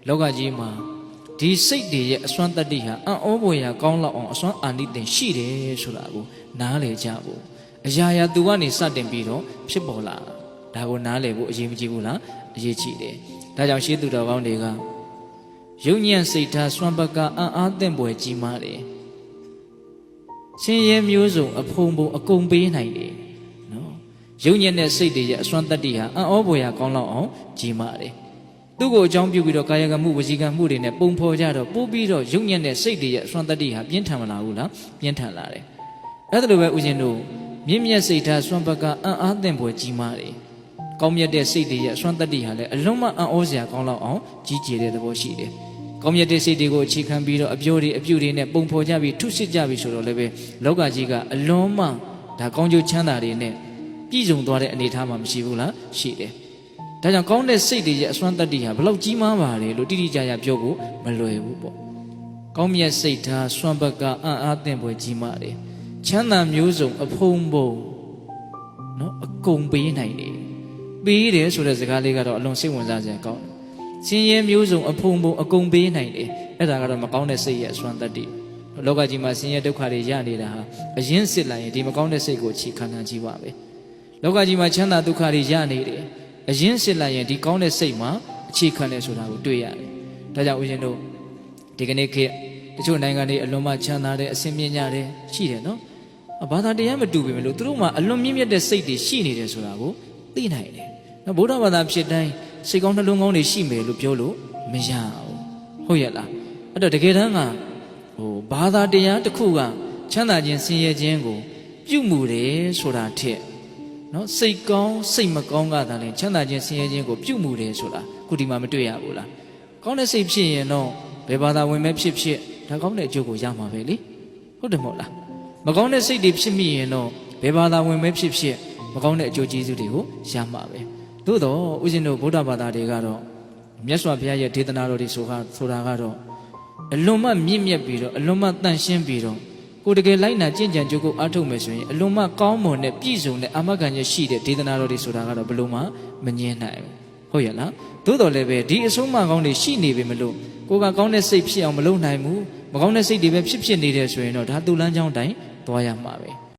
လောကကြီးမှာဒီစိတ်တွေရဲ့အစွမ်းတတ္တိဟာအံ့ဩဖွယ်ရာကောင်းလောက်အောင်အစွမ်းအာနိသင်ရှိတယ်ဆိုတာကိုနားလည်ကြဖို့အရာရာသူကနေစတင်ပြီးတော့ဖြစ်ပေါ်လာဒါကိုနားလည်ဖို့အရေးမကြီးဘူးလားအရေးကြီးတယ်ဒါကြောင့်ရှေးသူတော်ကောင်းတွေကယုံညံ့စိတ်ထားစွမ်းပကအံ့အားသင့်ပွယ်ကြီးမားတယ်ဆင်းရဲမျိုးစုံအဖုံဖုံအကုန်ပေးနိုင်တယ်နော်ယုံညံ့တဲ့စိတ်တွေရဲ့အစွမ်းတတ္တိဟာအံ့ဩဖွယ်ရာကောင်းလောက်အောင်ကြီးမားတယ်သူ့ကိုအကြောင်းပြုပြီးတော့ကာယကမှုဝစီကမှုတွေနဲ့ပုံဖော်ကြတော့ပို့ပြီးတော့ယုံညံ့တဲ့စိတ်တွေရဲ့အစွမ်းတတ္တိဟာပြင်းထန်မလာဘူးလားပြင်းထန်လာတယ်အဲ့ဒါလိုပဲဦးဇင်းတို့မြင့်မြတ်စိတ်ထားစွမ်းပကအံ့အားသင့်ဖွယ်ကြီးမားတယ်ကောင်းမြတ်တဲ့စိတ်တွေရဲ့အစွမ်းတတ္တိဟာလည်းအလုံးမအံ့ဩစရာကောင်းလောက်အောင်ကြီးကျယ်တဲ့သဘောရှိတယ်ကောင်းမြတ်တဲ့စိတ်တွေကိုအခြေခံပြီးတော့အပြောတွေအပြုတွေနဲ့ပုံဖော်ကြပြီးထုစစ်ကြပြီးဆိုတော့လည်းပဲလောကကြီးကအလုံးမဒါကောင်းကျိုးချမ်းသာတွေနဲ့ပြည့်စုံသွားတဲ့အနေအထားမှမရှိဘူးလားရှိတယ်ဒါကြောင့်ကောင်းတဲ့စိတ်တွေရဲ့အစွမ်းတတ္တိဟာဘလောက်ကြီးမားပါလေလို့တိတိကျကျပြောဖို့မလွယ်ဘူးပေါ့ကောင်းမြတ်စိတ်ထားစွမ်းပကအံ့အားသင့်ဖွယ်ကြီးမားတယ်ချမ်းသာမျိုးစုံအဖုံဖုံနော်အကုန်ပေးနိုင်တယ်ပေးတယ်ဆိုတဲ့စကားလေးကတော့အလွန်စိတ်ဝင်စားစရာကောင်းတယ်ဆင်းရဲမျိုးစုံအဖုံဖုံအကုန်ပေးနိုင်တယ်အဲ့ဒါကတော့မကောင်းတဲ့စိတ်ရဲ့အစွမ်းတတ္တိလောကကြီးမှာဆင်းရဲဒုက္ခတွေရနေတာဟာအရင်စစ်လိုက်ရင်ဒီမကောင်းတဲ့စိတ်ကိုအခြေခံခံကြည့်ပါပဲလောကကြီးမှာချမ်းသာဒုက္ခတွေရနေတယ်အရင်စစ်လိုက်ရင်ဒီကောင်းတဲ့စိတ်မှာအခြေခံတယ်ဆိုတာကိုတွေ့ရတယ်ဒါကြောင့်ဦးဇင်းတို့ဒီကနေ့ခေတ်တချို့နိုင်ငံတွေအလွန်မှချမ်းသာတဲ့အဆင်မြင့်ကြတယ်ရှိတယ်နော်ဘာသာတရားမတူပေမဲ့လို့သူတို့မှာအလွန်မြင့်မြတ်တဲ့စိတ်တွေရှိနေတယ်ဆိုတာကိုသိနိုင်တယ်နော်ဗုဒ္ဓဘာသာဖြစ်တိုင်းစိတ်ကောင်းနှလုံးကောင်းတွေရှိမယ်လို့ပြောလို့မရဘူးဟုတ်ရဲ့လားအဲ့တော့တကယ်တမ်းကဘာသာတရားတစ်ခုကချမ်းသာခြင်းဆင်းရဲခြင်းကိုပြုမှုတယ်ဆိုတာထက်နော်စိတ်ကောင်းစိတ်မကောင်းကသာလဲချမ်းသာခြင်းဆင်းရဲခြင်းကိုပြုမှုတယ်ဆိုတာခုဒီမှာမတွေ့ရဘူးလားကောင်းတဲ့စိတ်ဖြစ်ရင်တော့ဘယ်ဘာသာဝင်ပဲဖြစ်ဖြစ်ဒါကောင်းတဲ့အကျိုးကိုရမှာပဲလေဟုတ်တယ်မဟုတ်လားမကောင်းတဲ့စိတ်တွေဖြစ်မိရင်တော့ဘယ်ဘာသာဝင်ပဲဖြစ်ဖြစ်မကောင်းတဲ့အကျိုးကျေးဇူးတွေကိုရမှာပဲသို့တော့ဦးဇင်းတို့ဗုဒ္ဓဘာသာတွေကတော့မြတ်စွာဘုရားရဲ့ဒေသနာတော်တွေဆိုတာကတော့အလွန်မှမြင့်မြတ်ပြီးတော့အလွန်မှတန့်ရှင်းပြီးတော့ကိုတကယ်လိုက်နာကျင့်ကြံကြိုးကိုအားထုတ်မယ်ဆိုရင်အလွန်မှကောင်းမွန်တဲ့ပြည့်စုံတဲ့အာမခံချက်ရှိတဲ့ဒေသနာတော်တွေဆိုတာကတော့ဘယ်လိုမှမငြင်းနိုင်ဘူးဟုတ်ရဲ့လားသို့တော်လည်းပဲဒီအဆုံးအမကောင်းတွေရှိနေပြီမလို့ကိုကကောင်းတဲ့စိတ်ဖြစ်အောင်မလုပ်နိုင်ဘူးမကောင်းတဲ့စိတ်တွေပဲဖြစ်နေတယ်ဆိုရင်တော့ဒါသူ့လမ်းကြောင်းတိုင်းသွားရမှာပဲ